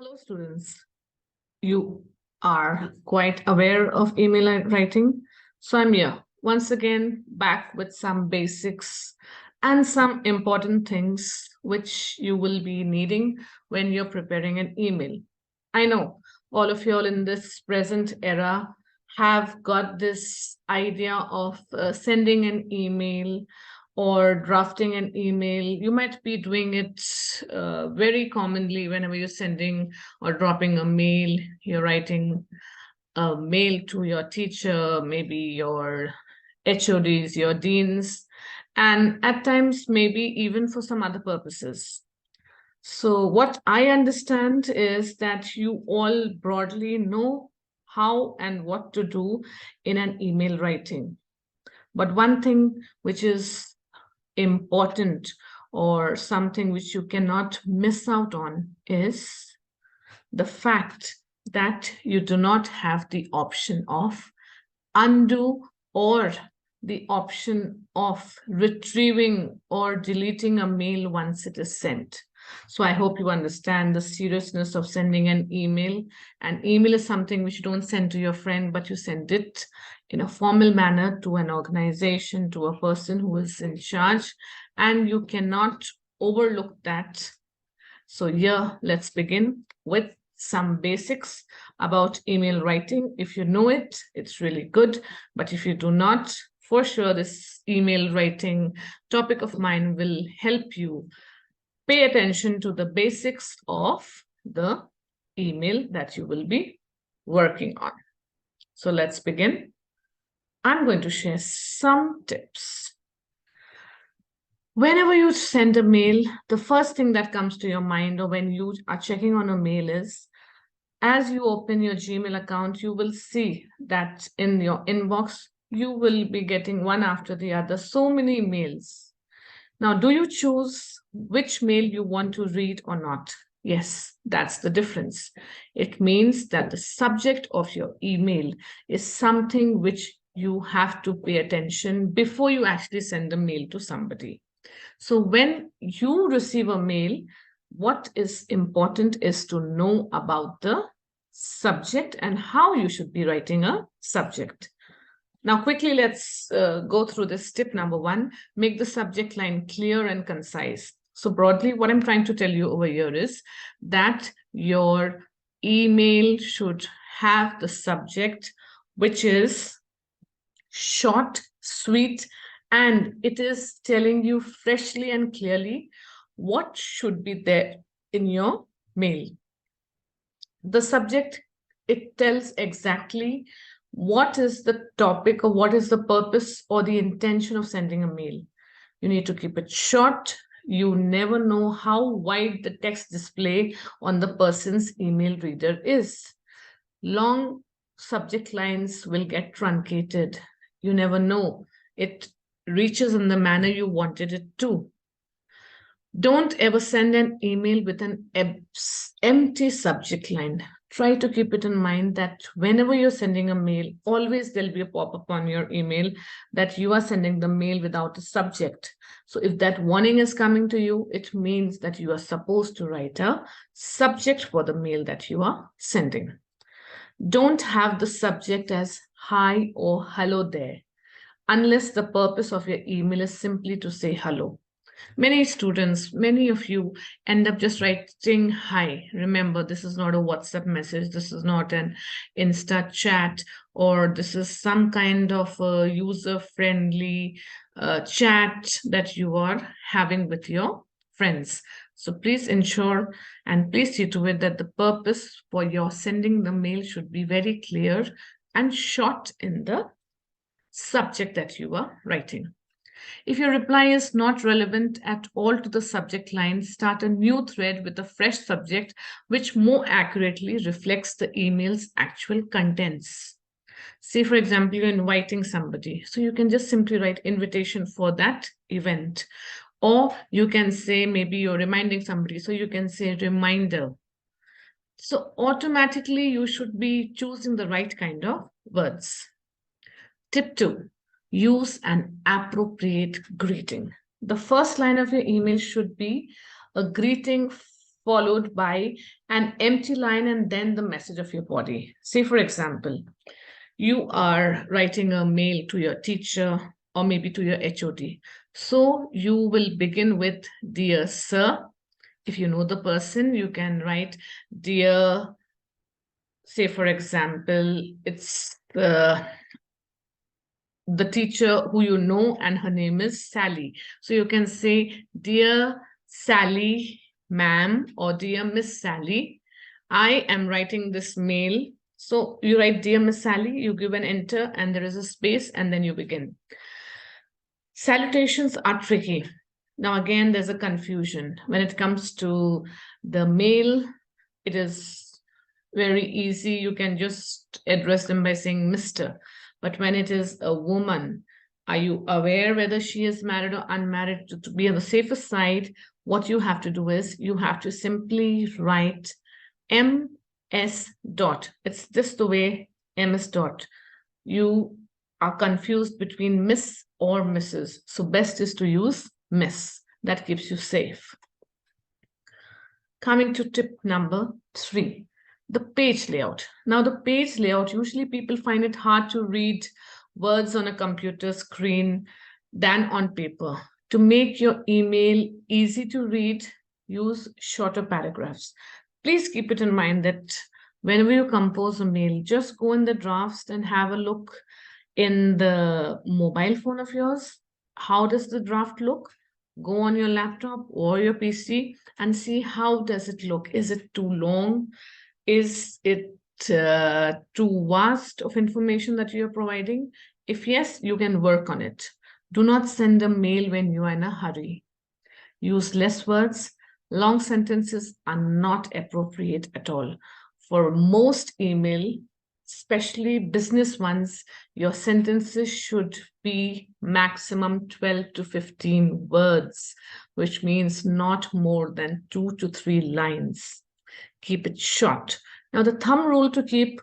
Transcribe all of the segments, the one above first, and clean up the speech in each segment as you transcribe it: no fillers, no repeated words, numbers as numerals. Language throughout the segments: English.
Hello, students. You are quite aware of email writing. So I'm here once again back with some basics and some important things which you will be needing when you're preparing an email. I know all of you all in this present era have got this idea of sending an email or drafting an email. You might be doing it very commonly whenever you're sending or dropping a mail. You're writing a mail to your teacher, maybe your HODs, your deans, and at times maybe even for some other purposes. So, what I understand is that you all broadly know how and what to do in an email writing. But one thing which is important or something which you cannot miss out on is the fact that you do not have the option of undo or the option of retrieving or deleting a mail once it is sent. So I hope you understand the seriousness of sending an email. An email is something which you don't send to your friend, but you send it in a formal manner to an organization, to a person who is in charge, and you cannot overlook that. So here, let's begin with some basics about email writing. If you know it, it's really good. But if you do not, for sure, this email writing topic of mine will help you pay attention to the basics of the email that you will be working on. So let's begin. I'm going to share some tips. Whenever you send a mail, the first thing that comes to your mind or when you are checking on a mail is, as you open your Gmail account, you will see that in your inbox, you will be getting one after the other, so many mails. Now, do you choose which mail you want to read or not? Yes, that's the difference. It means that the subject of your email is something which you have to pay attention before you actually send a mail to somebody. So when you receive a mail, what is important is to know about the subject and how you should be writing a subject. Now, quickly, let's go through this tip number one. Make the subject line clear and concise. So broadly, what I'm trying to tell you over here is that your email should have the subject which is short, sweet, and it is telling you freshly and clearly what should be there in your mail. The subject, it tells exactly what is the topic or what is the purpose or the intention of sending a mail. You need to keep it short. You never know how wide the text display on the person's email reader is. Long subject lines will get truncated. You never know. It reaches in the manner you wanted it to. Don't ever send an email with an empty subject line. Try to keep it in mind that whenever you're sending a mail, always there'll be a pop-up on your email that you are sending the mail without a subject. So if that warning is coming to you, it means that you are supposed to write a subject for the mail that you are sending. Don't have the subject as hi or hello there, unless the purpose of your email is simply to say hello. Many students, many of you end up just writing hi. Remember, this is not a WhatsApp message. This is not an Insta chat, or this is some kind of a user-friendly chat that you are having with your friends. So please ensure and please see to it that the purpose for your sending the mail should be very clear and short in the subject that you are writing. If your reply is not relevant at all to the subject line, start a new thread with a fresh subject which more accurately reflects the email's actual contents. Say, for example, you're inviting somebody. So you can just simply write invitation for that event. Or you can say maybe you're reminding somebody. So you can say reminder. So automatically you should be choosing the right kind of words. Tip 2, use an appropriate greeting. The first line of your email should be a greeting followed by an empty line and then the message of your body. Say, for example, you are writing a mail to your teacher or maybe to your HOD. So you will begin with Dear Sir. If you know the person, you can write Dear, say, for example, it's the teacher who you know and her name is Sally. So you can say, Dear Sally, ma'am, or Dear Miss Sally, I am writing this mail. So you write Dear Miss Sally, you give an enter and there is a space and then you begin. Salutations are tricky. Now again, there's a confusion. When it comes to the mail, it is very easy. You can just address them by saying Mr. But when it is a woman, are you aware whether she is married or unmarried? To be on the safer side, what you have to do is you have to simply write MS dot. It's just the way MS dot. You are confused between Miss or Mrs. So best is to use Miss. That keeps you safe. Coming to tip number 3, the page layout. Now, the page layout, usually people find it hard to read words on a computer screen than on paper. To make your email easy to read, use shorter paragraphs. Please keep it in mind that whenever you compose a mail, just go in the drafts and have a look in the mobile phone of yours. How does the draft look? Go on your laptop or your PC and see how does it look. Is it too long? Is it too vast of information that you're providing? If yes, you can work on it. Do not send a mail when you are in a hurry. Use less words. Long sentences are not appropriate at all. For most email, especially business ones, your sentences should be maximum 12 to 15 words, which means not more than 2 to 3 lines. Keep it short. Now, the thumb rule to keep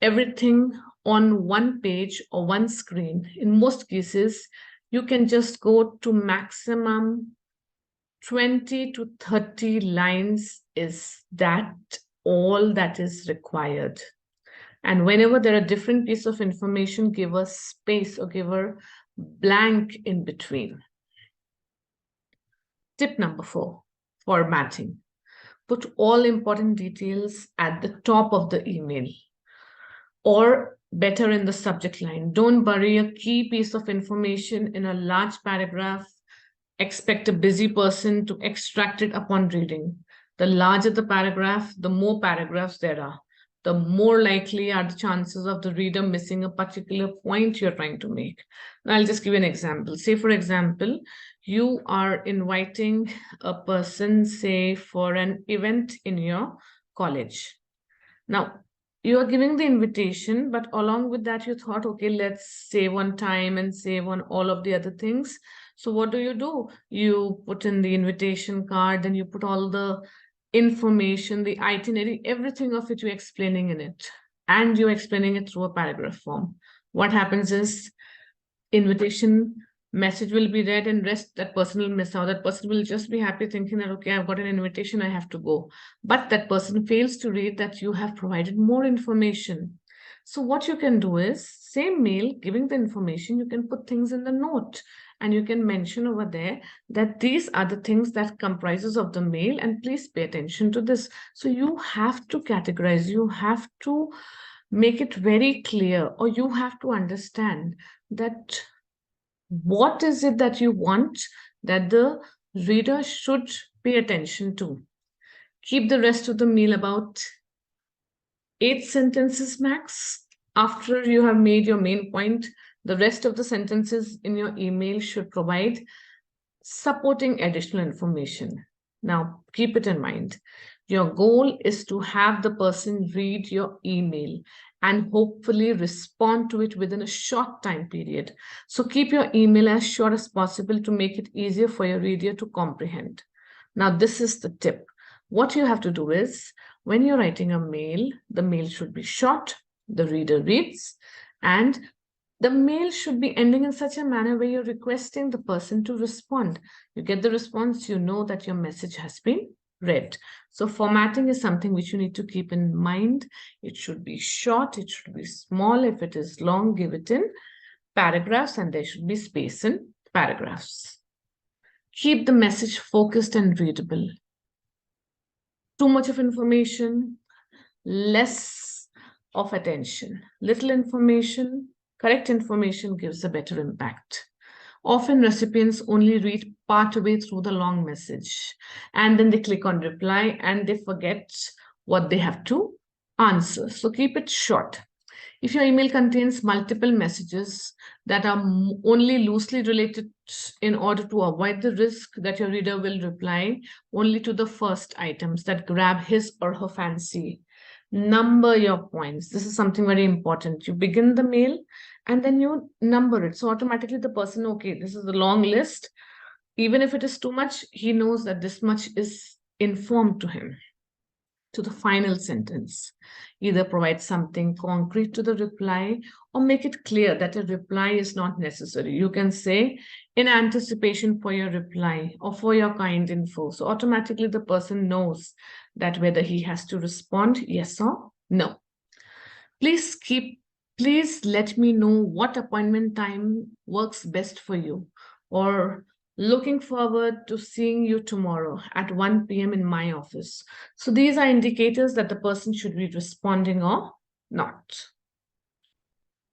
everything on one page or one screen, in most cases, you can just go to maximum 20 to 30 lines. Is that all that is required? And whenever there are different pieces of information, give a space or give a blank in between. Tip number 4, formatting. Put all important details at the top of the email or better in the subject line. Don't bury a key piece of information in a large paragraph. Expect a busy person to extract it upon reading. The larger the paragraph, the more paragraphs there are, the more likely are the chances of the reader missing a particular point you're trying to make. Now, I'll just give you an example. Say, for example, you are inviting a person, say, for an event in your college. Now, you are giving the invitation, but along with that, you thought, okay, let's save on time and save on all of the other things. So what do? You put in the invitation card, then you put all the information, the itinerary, everything of it you're explaining in it. And you're explaining it through a paragraph form. What happens is invitation message will be read and rest that person will miss out. That person will just be happy thinking that, okay, I've got an invitation, I have to go. But that person fails to read that you have provided more information. So what you can do is, same mail, giving the information, you can put things in the note and you can mention over there that these are the things that comprises of the mail and please pay attention to this. So you have to categorize, you have to make it very clear, or you have to understand that what is it that you want that the reader should pay attention to. Keep the rest of the mail about 8 sentences max. After you have made your main point, the rest of the sentences in your email should provide supporting additional information. Now, keep it in mind. Your goal is to have the person read your email and hopefully respond to it within a short time period. So keep your email as short as possible to make it easier for your reader to comprehend. Now, this is the tip. What you have to do is, when you're writing a mail, the mail should be short, the reader reads, and the mail should be ending in such a manner where you're requesting the person to respond. You get the response, you know that your message has been read. So formatting is something which you need to keep in mind. It should be short, it should be small. If it is long, give it in paragraphs, and there should be space in paragraphs. Keep the message focused and readable. Too much of information, less of attention. Little information, correct information gives a better impact. Often recipients only read part way through the long message and then they click on reply and they forget what they have to answer. So keep it short. If your email contains multiple messages that are only loosely related, in order to avoid the risk that your reader will reply only to the first items that grab his or her fancy, number your points. This is something very important. You begin the mail and then you number it. So automatically the person, okay, this is a long list. Even if it is too much, he knows that this much is informed to him. To the final sentence, either provide something concrete to the reply or make it clear that a reply is not necessary. You can say, in anticipation for your reply or for your kind info. So automatically the person knows that whether he has to respond yes or no. Please let me know what appointment time works best for you, or looking forward to seeing you tomorrow at 1 p.m. in my office. So these are indicators that the person should be responding or not.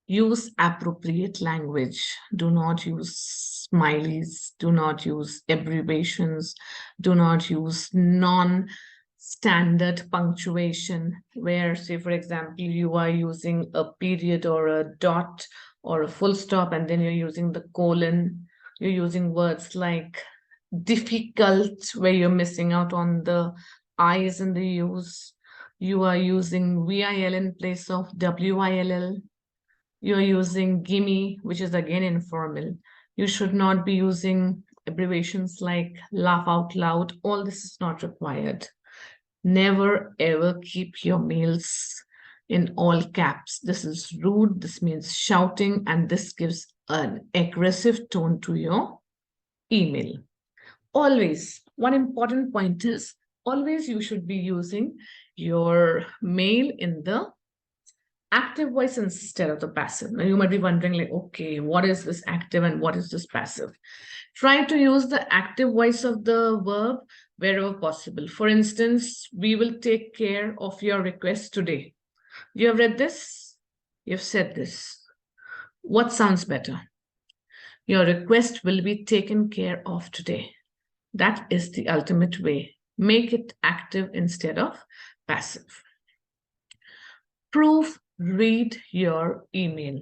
Use appropriate language. Do not use smileys. Do not use abbreviations. Do not use non-standard punctuation, where, say, for example, you are using a period or a dot or a full stop, and then you're using the colon. You're using words like difficult, where you're missing out on the I's in the U's. You are using VIL in place of WILL. You're using gimme, which is again informal. You should not be using abbreviations like laugh out loud. All this is not required. Never ever keep your mails in all caps. This is rude. This means shouting, and this gives an aggressive tone to your email. Always, one important point is always you should be using your mail in the active voice instead of the passive. Now you might be wondering, like, okay, what is this active and what is this passive? Try to use the active voice of the verb wherever possible. For instance, we will take care of your request today. You have read this, you've said this. What sounds better? Your request will be taken care of today. That is the ultimate way. Make it active instead of passive. Proofread your email.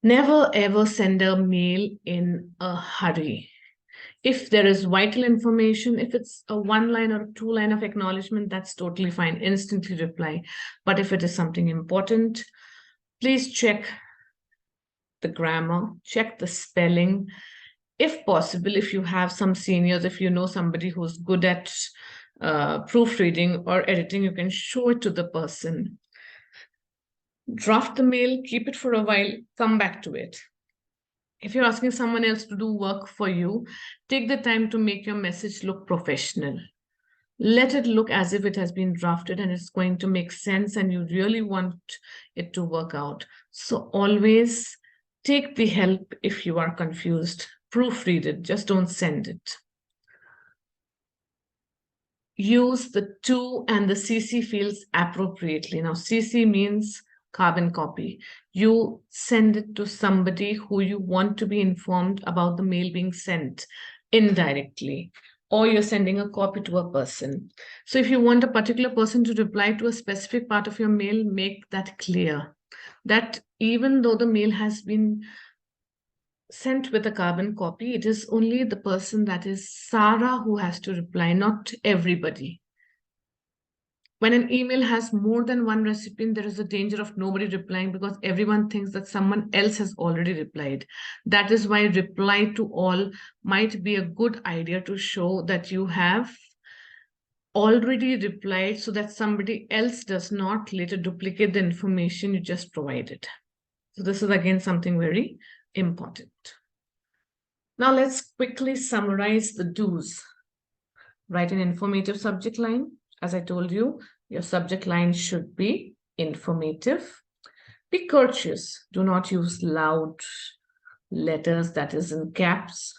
Never ever send a mail in a hurry. If there is vital information, if it's a 1 line or 2 line of acknowledgement, that's totally fine. Instantly reply. But if it is something important, please check the grammar, check the spelling. If possible, if you have some seniors, if you know somebody who's good at proofreading or editing, you can show it to the person. Draft the mail, keep it for a while, come back to it. If you're asking someone else to do work for you, take the time to make your message look professional. Let it look as if it has been drafted and it's going to make sense and you really want it to work out. So always take the help if you are confused. Proofread it, just don't send it. Use the to and the CC fields appropriately. Now, CC means carbon copy. You send it to somebody who you want to be informed about the mail being sent indirectly, or you're sending a copy to a person. So if you want a particular person to reply to a specific part of your mail, make that clear. That even though the mail has been sent with a carbon copy, it is only the person, that is Sarah, who has to reply, not everybody. When an email has more than one recipient, there is a danger of nobody replying because everyone thinks that someone else has already replied. That is why reply to all might be a good idea, to show that you have already replied so that somebody else does not later duplicate the information you just provided. So this is again something very important. Now let's quickly summarize the do's. Write an informative subject line. As I told you, your subject line should be informative. Be courteous. Do not use loud letters, that is in caps.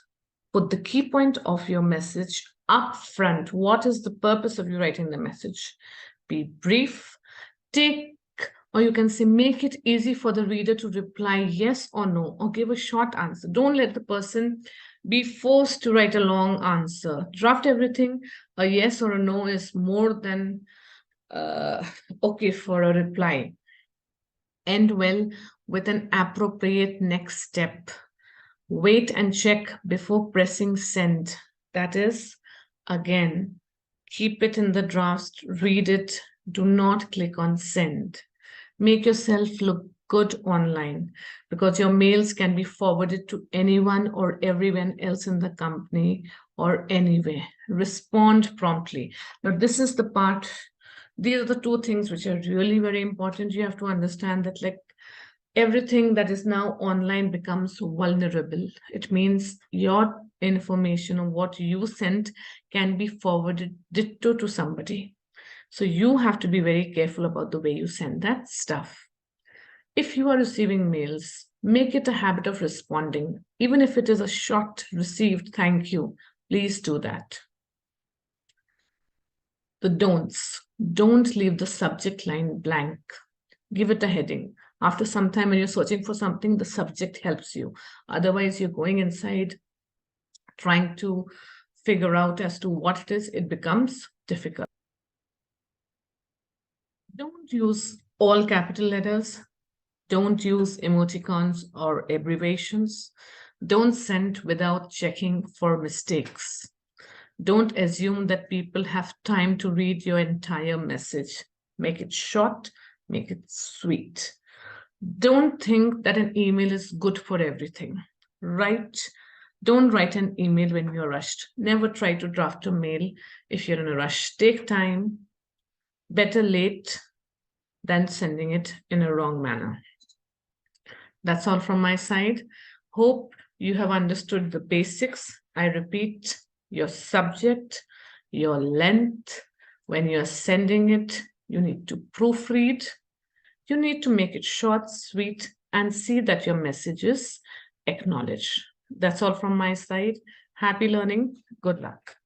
Put the key point of your message up front. What is the purpose of you writing the message? Be brief. Take, or you can say, make it easy for the reader to reply yes or no, or give a short answer. Don't let the person be forced to write a long answer. Draft everything. A yes or a no is more than okay for a reply. End well with an appropriate next step. Wait and check before pressing send. That is, again, keep it in the draft, read it, do not click on send. Make yourself look good online, because your mails can be forwarded to anyone or everyone else in the company or anywhere. Respond promptly. Now, this is the part, these are the two things which are really very important. You have to understand that, like, everything that is now online becomes vulnerable. It means your information or what you sent can be forwarded ditto to somebody. So you have to be very careful about the way you send that stuff. If you are receiving mails, make it a habit of responding. Even if it is a short received thank you, please do that. The don'ts. Don't leave the subject line blank. Give it a heading. After some time, when you're searching for something, the subject helps you. Otherwise, you're going inside trying to figure out as to what it is, it becomes difficult. Don't use all capital letters. Don't use emoticons or abbreviations. Don't send without checking for mistakes. Don't assume that people have time to read your entire message. Make it short, make it sweet. Don't think that an email is good for everything. Don't write an email when you're rushed. Never try to draft a mail if you're in a rush. Take time. Better late than sending it in a wrong manner. That's all from my side. Hope you have understood the basics. I repeat, your subject, your length. When you're sending it, you need to proofread. You need to make it short, sweet, and see that your message is acknowledged. That's all from my side. Happy learning. Good luck.